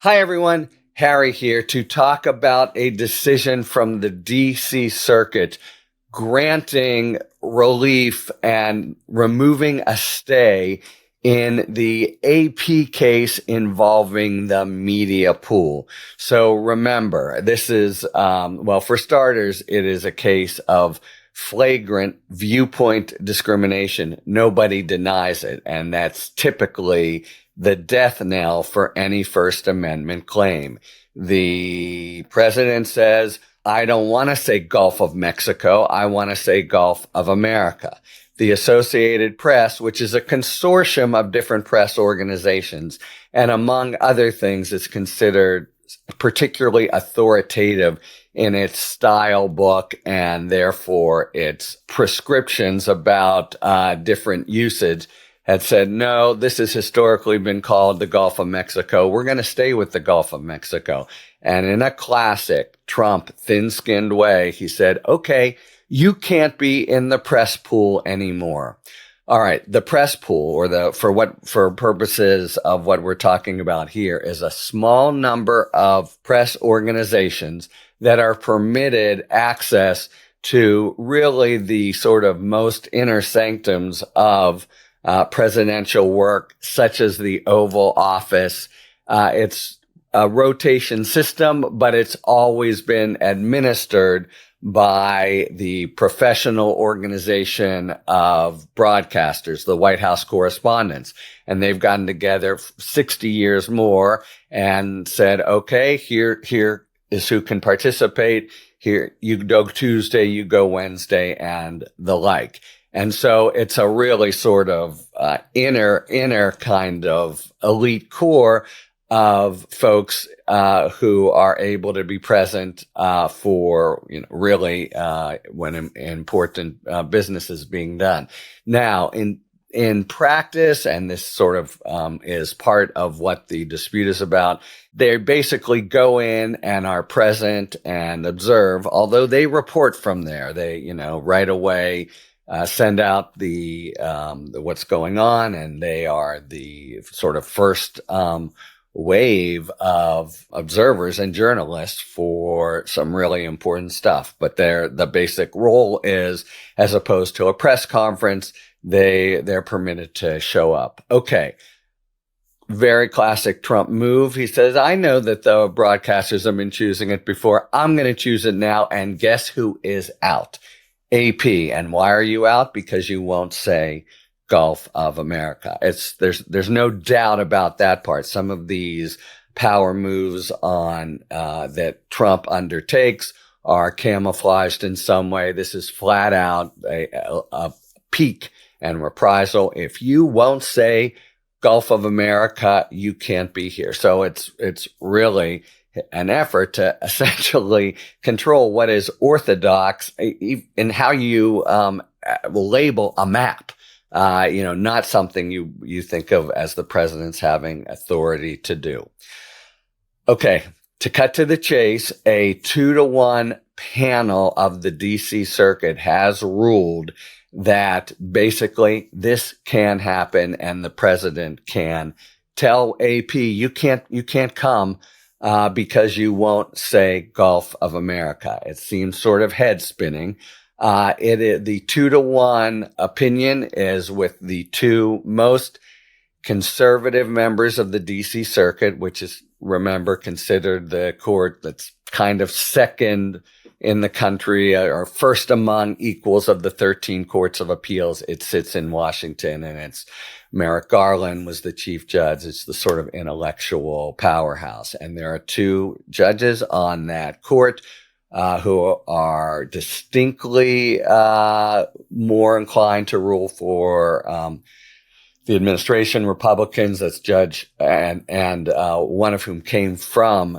Hi, everyone. Harry here to talk about a decision from the DC Circuit granting relief and removing a stay in the AP case involving the media pool. So remember, this is, for starters, it is a case of flagrant viewpoint discrimination. Nobody denies it. And that's typically the death knell for any First Amendment claim. The president says, I don't want to say Gulf of Mexico. I want to say Gulf of America. The Associated Press, which is a consortium of different press organizations, and among other things, is considered particularly authoritative in its style book and therefore its prescriptions about different usage, had said, no, this has historically been called the Gulf of Mexico. We're going to stay with the Gulf of Mexico. And in a classic Trump thin-skinned way, he said, okay, you can't be in the press pool anymore. All right. The press pool, or for purposes of what we're talking about here, is a small number of press organizations that are permitted access to really the sort of most inner sanctums of presidential work, such as the Oval Office. It's a rotation system, but it's always been administered by the professional organization of broadcasters, the White House correspondents. And they've gotten together 60 years more and said, okay, here is who can participate. Here, you go Tuesday, you go Wednesday, and the like. And so it's a really sort of inner kind of elite core of folks who are able to be present for really when important business is being done. Now, in practice, and this sort of is part of what the dispute is about, they basically go in and are present and observe, although they report from there. They right away send out the what's going on, and they are the sort of first wave of observers and journalists for some really important stuff. But the basic role is, as opposed to a press conference, they're permitted to show up. Okay. Very classic Trump move. He says, I know that the broadcasters have been choosing it before. I'm going to choose it now. And guess who is out? AP. And why are you out? Because you won't say Gulf of America. There's no doubt about that part. Some of these power moves on that Trump undertakes are camouflaged in some way. This is flat out a peak and reprisal. If you won't say Gulf of America, you can't be here. So it's really an effort to essentially control what is orthodox in how you will label a map. Not something you think of as the president's having authority to do. Okay, to cut to the chase, a 2-to-1 panel of the DC Circuit has ruled that basically this can happen, and the president can tell AP, you can't come because you won't say Gulf of America. It seems sort of head spinning. The 2-to-1 opinion is with the two most conservative members of the DC Circuit, which is, remember, considered the court that's kind of second in the country, or first among equals of the 13 courts of appeals. It sits in Washington, and it's Merrick Garland was the chief judge. It's the sort of intellectual powerhouse. And there are two judges on that court who are distinctly more inclined to rule for the administration, Republicans. That's Judge, and one of whom came from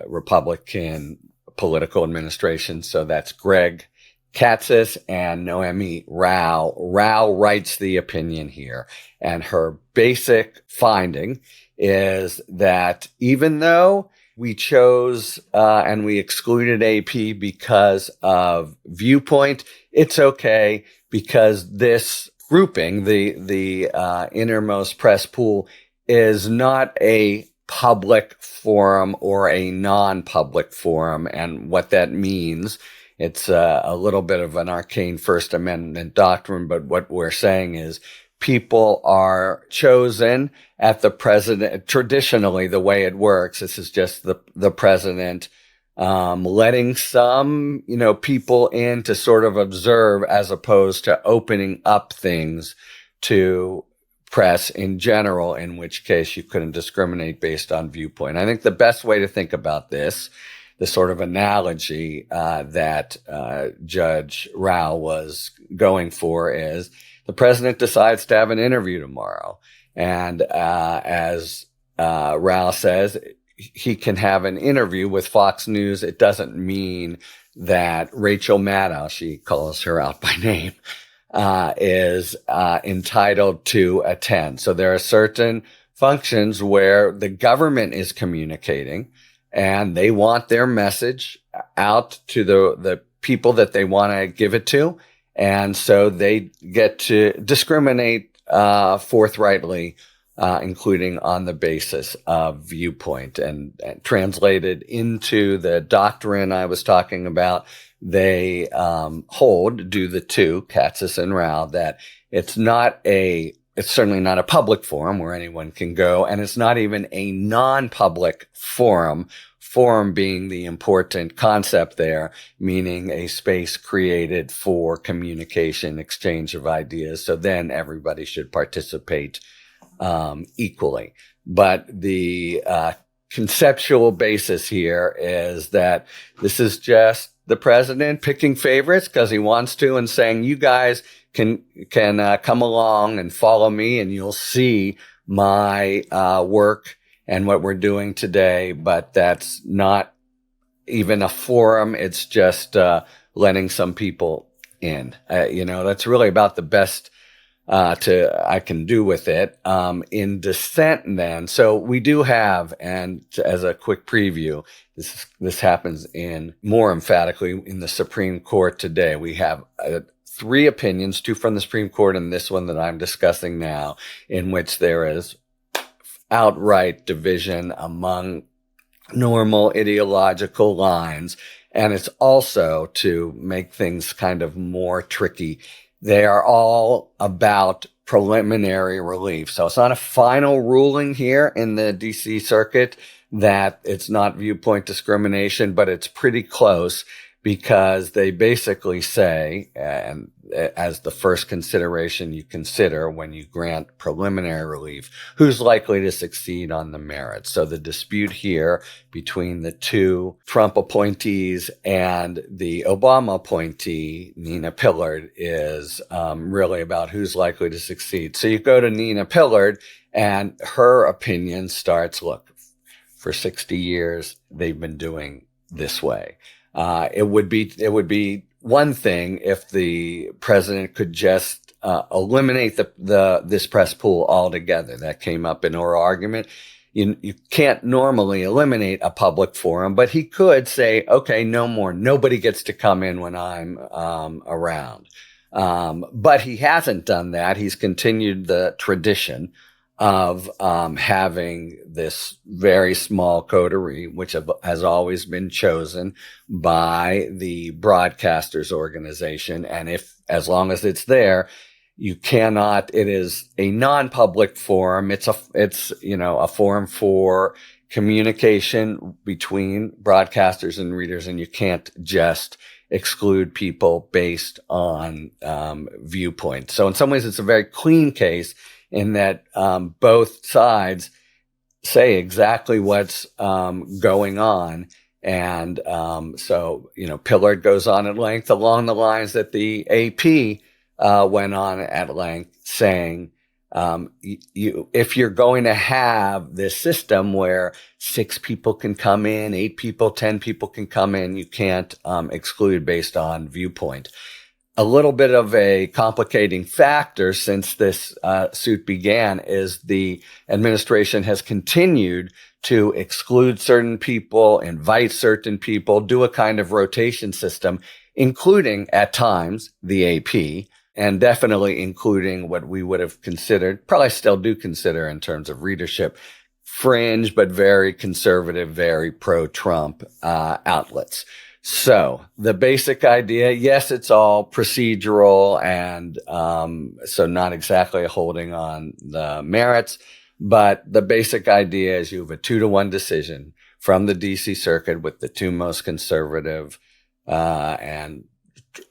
Republican political administration. So that's Greg Katsas and Noemi Rao. Rao writes the opinion here, and her basic finding is that even though we chose and we excluded AP because of viewpoint, it's okay because this grouping, the innermost press pool, is not a public forum or a non-public forum. And what that means, it's a little bit of an arcane First Amendment doctrine, but what we're saying is people are chosen at the president. Traditionally, the way it works, this is just the president letting some, people in to sort of observe, as opposed to opening up things to press in general, in which case you couldn't discriminate based on viewpoint. I think the best way to think about this, the sort of analogy that Judge Rao was going for, is the president decides to have an interview tomorrow. And as Rao says, he can have an interview with Fox News. It doesn't mean that Rachel Maddow, she calls her out by name, is entitled to attend. So there are certain functions where the government is communicating and they want their message out to the people that they want to give it to. And so they get to discriminate forthrightly, including on the basis of viewpoint. And translated into the doctrine I was talking about, they do the two, Katsas and Rao, that it's certainly not a public forum where anyone can go, and it's not even a non-public forum being the important concept there, meaning a space created for communication, exchange of ideas. So then everybody should participate equally. But the conceptual basis here is that this is just the president picking favorites because he wants to, and saying, you guys can come along and follow me and you'll see my work and what we're doing today. But that's not even a forum. It's just letting some people in. That's really about the best I can do with it. In dissent then, so we do have, and as a quick preview, this happens more emphatically in the Supreme Court today. We have 3 opinions, 2 from the Supreme Court and this one that I'm discussing now, in which there is outright division among normal ideological lines. And it's also, to make things kind of more tricky, they are all about preliminary relief. So it's not a final ruling here in the DC Circuit that it's not viewpoint discrimination, but it's pretty close, because they basically say, and as the first consideration you consider when you grant preliminary relief, who's likely to succeed on the merits. So the dispute here between the 2 Trump appointees and the Obama appointee, Nina Pillard, is really about who's likely to succeed. So you go to Nina Pillard, and her opinion starts, look, for 60 years, they've been doing this way. It would be one thing if the president could just eliminate this press pool altogether. That came up in oral argument. You can't normally eliminate a public forum, but he could say, okay, no more. Nobody gets to come in when I'm around. But he hasn't done that. He's continued the tradition of having this very small coterie, which has always been chosen by the broadcasters organization. And as long as it's there, you cannot, it is a non-public forum. It's a forum for communication between broadcasters and readers, and you can't just exclude people based on viewpoint. So in some ways, it's a very clean case, in that both sides say exactly what's going on. And so, Pillard goes on at length along the lines that the AP went on at length, saying, if you're going to have this system where 6 people can come in, 8 people, 10 people can come in, you can't exclude based on viewpoint. A little bit of a complicating factor since this suit began is the administration has continued to exclude certain people, invite certain people, do a kind of rotation system, including at times the AP, and definitely including what we would have considered, probably still do consider in terms of readership, fringe, but very conservative, very pro-Trump outlets. So the basic idea, yes, it's all procedural and so not exactly holding on the merits, but the basic idea is you have a 2-to-1 decision from the DC Circuit with the two most conservative and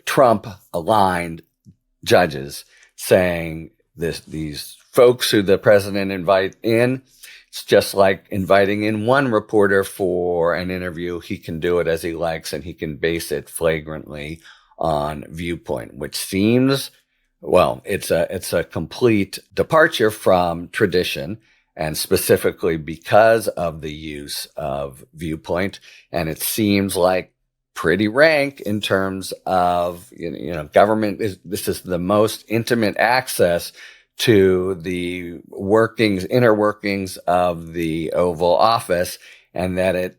Trump-aligned judges saying these folks who the president invite in, it's just like inviting in one reporter for an interview. He can do it as he likes, and he can base it flagrantly on viewpoint, which seems, well, it's a complete departure from tradition, and specifically because of the use of viewpoint. And it seems like pretty rank in terms of, government this is the most intimate access to the inner workings of the Oval Office, and that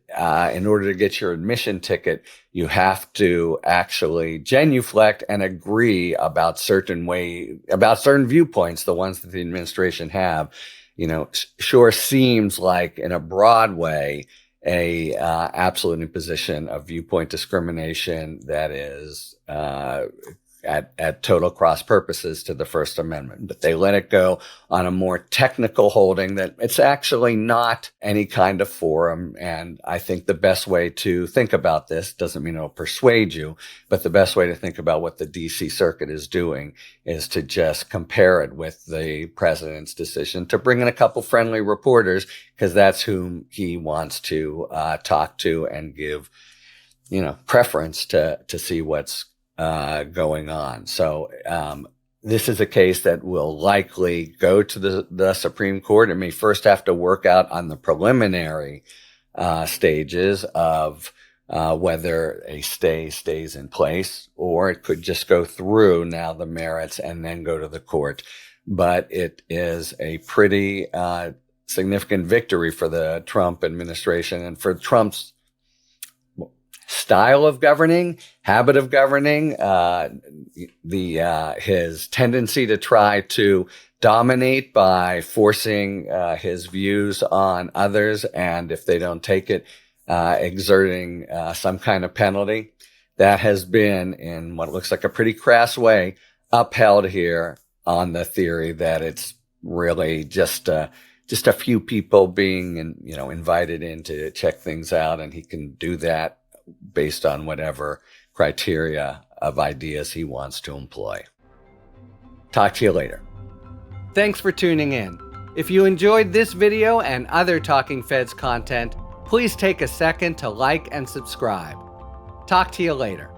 in order to get your admission ticket, you have to actually genuflect and agree about certain viewpoints, the ones that the administration have. Sure seems like in a broad way, a absolute imposition of viewpoint discrimination that is at total cross purposes to the First Amendment. But they let it go on a more technical holding that it's actually not any kind of forum. And I think the best way to think about this, doesn't mean it'll persuade you, but the best way to think about what the DC Circuit is doing is to just compare it with the president's decision to bring in a couple friendly reporters, because that's whom he wants to talk to and give, preference to see what's going on. So this is a case that will likely go to the Supreme Court. It may first have to work out on the preliminary stages of whether a stay stays in place, or it could just go through now the merits and then go to the court. But it is a pretty significant victory for the Trump administration and for Trump's style of governing, habit of governing, his tendency to try to dominate by forcing his views on others, and if they don't take it, exerting some kind of penalty. That has been, in what looks like a pretty crass way, upheld here on the theory that it's really just a few people being invited in to check things out, and he can do that based on whatever criteria of ideas he wants to employ. Talk to you later. Thanks for tuning in. If you enjoyed this video and other Talking Feds content, please take a second to like and subscribe. Talk to you later.